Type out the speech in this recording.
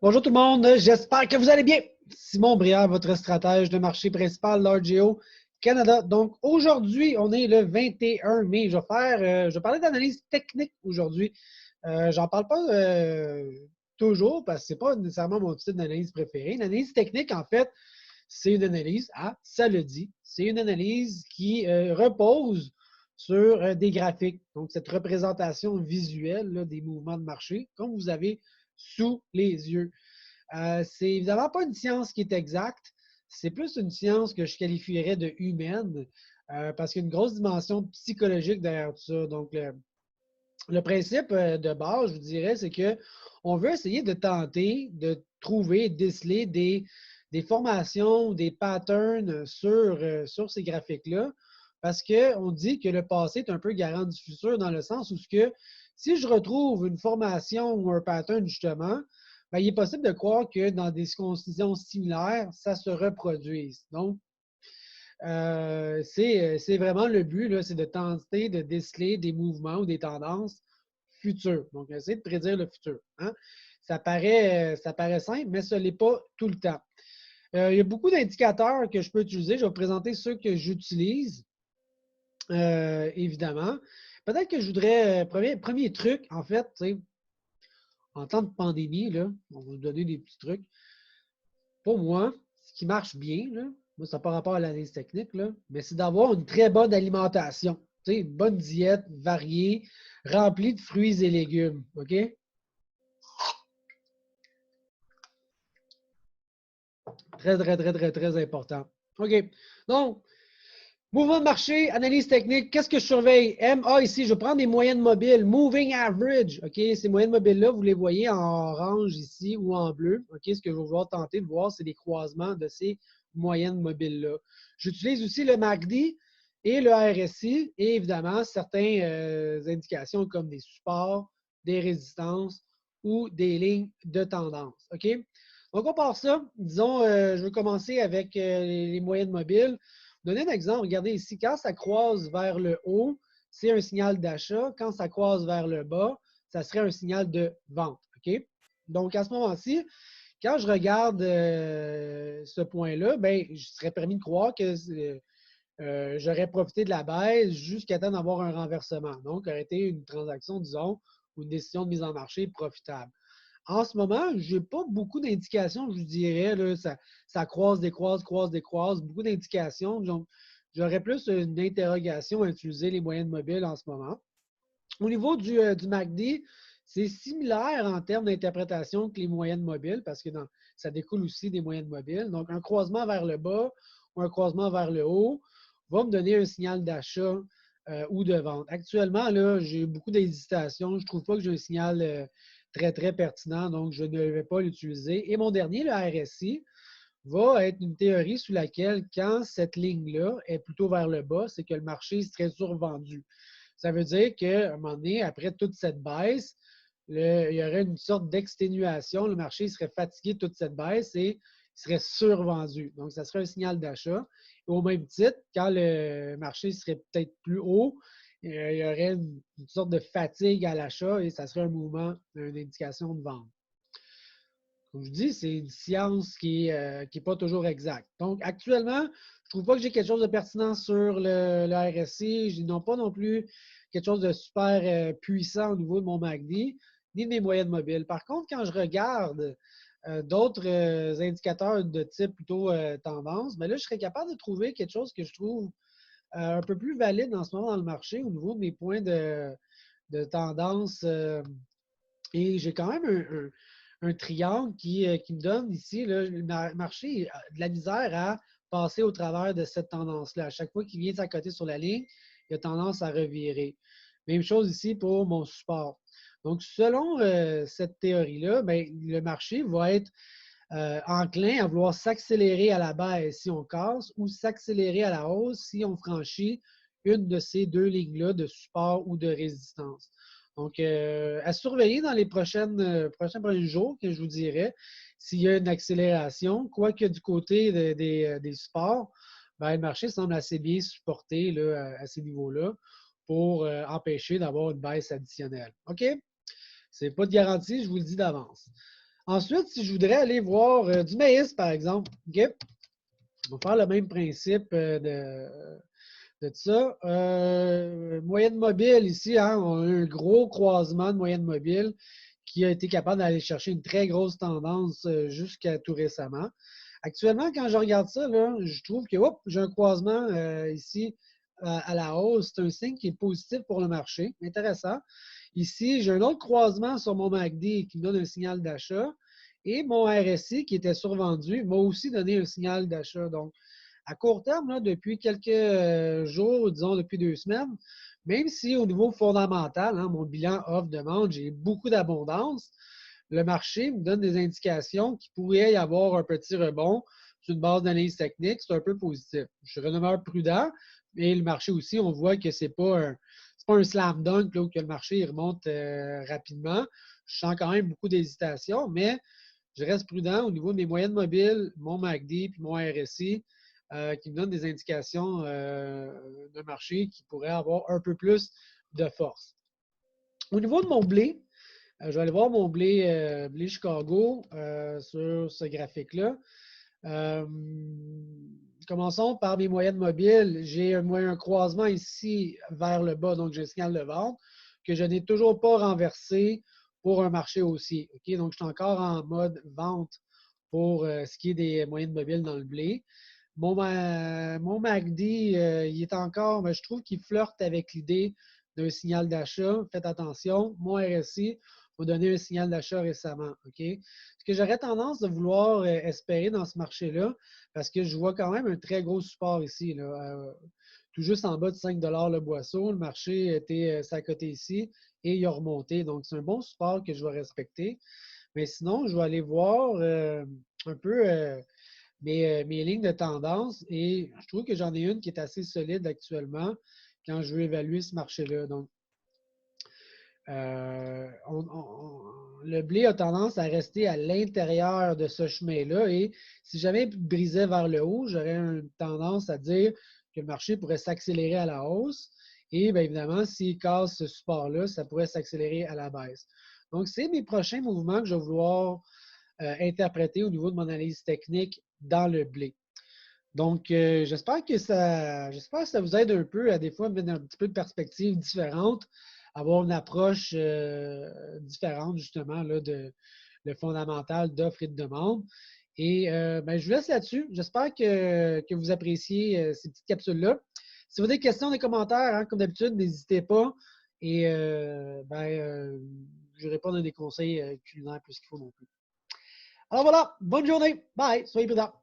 Bonjour tout le monde, j'espère que vous allez bien. Simon Brière, votre stratège de marché principal l'RGO Canada. Donc aujourd'hui, on est le 21 mai. Je vais parler d'analyse technique aujourd'hui. J'en parle pas toujours parce que c'est pas nécessairement mon type d'analyse préféré. L'analyse technique, en fait, c'est une analyse, ça le dit, c'est une analyse qui repose sur des graphiques. Donc cette représentation visuelle là, des mouvements de marché, comme vous avez sous les yeux. C'est évidemment pas une science qui est exacte, c'est plus une science que je qualifierais de humaine, parce qu'il y a une grosse dimension psychologique derrière tout ça. Donc, le principe de base, je vous dirais, c'est qu'on veut essayer de tenter de trouver, déceler des formations, des patterns sur ces graphiques-là, parce qu'on dit que le passé est un peu garant du futur dans le sens où si je retrouve une formation ou un pattern, justement, bien, il est possible de croire que dans des conditions similaires, ça se reproduise. Donc, c'est vraiment le but, c'est de tenter de déceler des mouvements ou des tendances futures. Donc, essayer de prédire le futur. Hein? Ça paraît simple, mais ce n'est pas tout le temps. Il y a beaucoup d'indicateurs que je peux utiliser. Je vais vous présenter ceux que j'utilise, évidemment. Peut-être que je voudrais, premier truc, en fait, en temps de pandémie, là, on va vous donner des petits trucs. Pour moi, ce qui marche bien, là, moi, ça n'a pas rapport à l'analyse technique, là, mais c'est d'avoir une très bonne alimentation. Une bonne diète variée, remplie de fruits et légumes. OK? Très, très, très, très, très important. OK. Donc, mouvement de marché, analyse technique. Qu'est-ce que je surveille? MA ici, je prends des moyennes mobiles. Moving average. OK? Ces moyennes mobiles-là, vous les voyez en orange ici ou en bleu. OK? Ce que je vais vouloir tenter de voir, c'est les croisements de ces moyennes mobiles-là. J'utilise aussi le MACD et le RSI et évidemment certaines indications comme des supports, des résistances ou des lignes de tendance. OK? Donc, on part ça. Disons, je veux commencer avec les moyennes mobiles. Donner un exemple, regardez ici, quand ça croise vers le haut, c'est un signal d'achat. Quand ça croise vers le bas, ça serait un signal de vente. OK? Donc, à ce moment-ci, quand je regarde ce point-là, ben, je serais permis de croire que j'aurais profité de la baisse jusqu'à temps d'avoir un renversement. Donc, ça aurait été une transaction, disons, ou une décision de mise en marché profitable. En ce moment, je n'ai pas beaucoup d'indications, je vous dirais. Là, ça croise, décroise, croise, décroise, beaucoup d'indications. Donc, j'aurais plus une interrogation à utiliser les moyennes mobiles en ce moment. Au niveau du MACD, c'est similaire en termes d'interprétation que les moyennes mobiles parce que ça découle aussi des moyennes mobiles. Donc, un croisement vers le bas ou un croisement vers le haut va me donner un signal d'achat ou de vente. Actuellement, là, j'ai beaucoup d'hésitations. Je ne trouve pas que j'ai un signal très, très pertinent, donc je ne vais pas l'utiliser. Et mon dernier, le RSI, va être une théorie sous laquelle, quand cette ligne-là est plutôt vers le bas, c'est que le marché serait survendu. Ça veut dire qu'à un moment donné, après toute cette baisse, il y aurait une sorte d'exténuation. Le marché serait fatigué de toute cette baisse et il serait survendu. Donc, ça serait un signal d'achat. Au même titre, quand le marché serait peut-être plus haut, il y aurait une sorte de fatigue à l'achat et ça serait un mouvement, une indication de vente. Comme je dis, c'est une science qui n'est pas toujours exacte. Donc, actuellement, je ne trouve pas que j'ai quelque chose de pertinent sur le RSI. Je n'ai pas non plus quelque chose de super puissant au niveau de mon MACD, ni de mes moyennes mobiles. Par contre, quand je regarde d'autres indicateurs de type plutôt tendance, bien là, je serais capable de trouver quelque chose que je trouve un peu plus valide en ce moment dans le marché au niveau de mes points de tendance. Et j'ai quand même un triangle qui me donne ici, là, le marché a de la misère à passer au travers de cette tendance-là. À chaque fois qu'il vient s'accoter sur la ligne, il a tendance à revirer. Même chose ici pour mon support. Donc, selon cette théorie-là, ben, le marché va être enclin à vouloir s'accélérer à la baisse si on casse ou s'accélérer à la hausse si on franchit une de ces deux lignes-là de support ou de résistance. Donc, à surveiller dans les prochains premiers jours, que je vous dirais, s'il y a une accélération, quoique du côté des supports, ben, le marché semble assez bien supporté là, à ces niveaux-là pour empêcher d'avoir une baisse additionnelle. OK? Ce n'est pas de garantie, je vous le dis d'avance. Ensuite, si je voudrais aller voir du maïs, par exemple, OK? On va faire le même principe de ça. Moyenne mobile ici, hein, on a un gros croisement de moyenne mobile qui a été capable d'aller chercher une très grosse tendance jusqu'à tout récemment. Actuellement, quand je regarde ça, là, je trouve que j'ai un croisement ici à la hausse. C'est un signe qui est positif pour le marché. Intéressant. Ici, j'ai un autre croisement sur mon MACD qui me donne un signal d'achat. Et mon RSI qui était survendu m'a aussi donné un signal d'achat. Donc, à court terme, là, depuis quelques jours, disons depuis 2 semaines, même si au niveau fondamental, hein, mon bilan offre-demande, j'ai beaucoup d'abondance, le marché me donne des indications qu'il pourrait y avoir un petit rebond sur une base d'analyse technique. C'est un peu positif. Je suis demeure prudent, mais le marché aussi, on voit que ce n'est pas un slam dunk là, où que le marché il remonte rapidement. Je sens quand même beaucoup d'hésitation, mais je reste prudent au niveau de mes moyennes mobiles, mon MACD puis mon RSI, qui me donnent des indications de marché qui pourraient avoir un peu plus de force. Au niveau de mon blé, je vais aller voir mon blé Chicago sur ce graphique-là. Commençons par mes moyennes mobiles. J'ai un croisement ici vers le bas, donc j'ai un signal de vente que je n'ai toujours pas renversé pour un marché haussier. Okay? Donc, je suis encore en mode vente pour ce qui est des moyennes mobiles dans le blé. Mon MACD, il est encore, mais je trouve qu'il flirte avec l'idée d'un signal d'achat. Faites attention. Mon RSI m'a donné un signal d'achat récemment. Okay? Ce que j'aurais tendance de vouloir espérer dans ce marché-là, parce que je vois quand même un très gros support ici, là, tout juste en bas de 5 le boisseau. Le marché était à côté ici et il a remonté. Donc, c'est un bon support que je vais respecter. Mais sinon, je vais aller voir un peu mes lignes de tendance et je trouve que j'en ai une qui est assez solide actuellement quand je veux évaluer ce marché-là. Donc, le blé a tendance à rester à l'intérieur de ce chemin-là et si jamais il brisait vers le haut, j'aurais une tendance à dire que le marché pourrait s'accélérer à la hausse et bien évidemment, s'il casse ce support-là, ça pourrait s'accélérer à la baisse. Donc, c'est mes prochains mouvements que je vais vouloir interpréter au niveau de mon analyse technique dans le blé. Donc, j'espère que ça vous aide un peu à des fois mettre un petit peu de perspective différente, avoir une approche différente justement là, de le fondamental d'offre et de demande. Et ben, je vous laisse là-dessus. J'espère que vous appréciez ces petites capsules-là. Si vous avez des questions, des commentaires, hein, comme d'habitude, n'hésitez pas. Et je réponds à des conseils culinaires plus qu'il faut non plus. Alors voilà, bonne journée. Bye. Soyez prudents.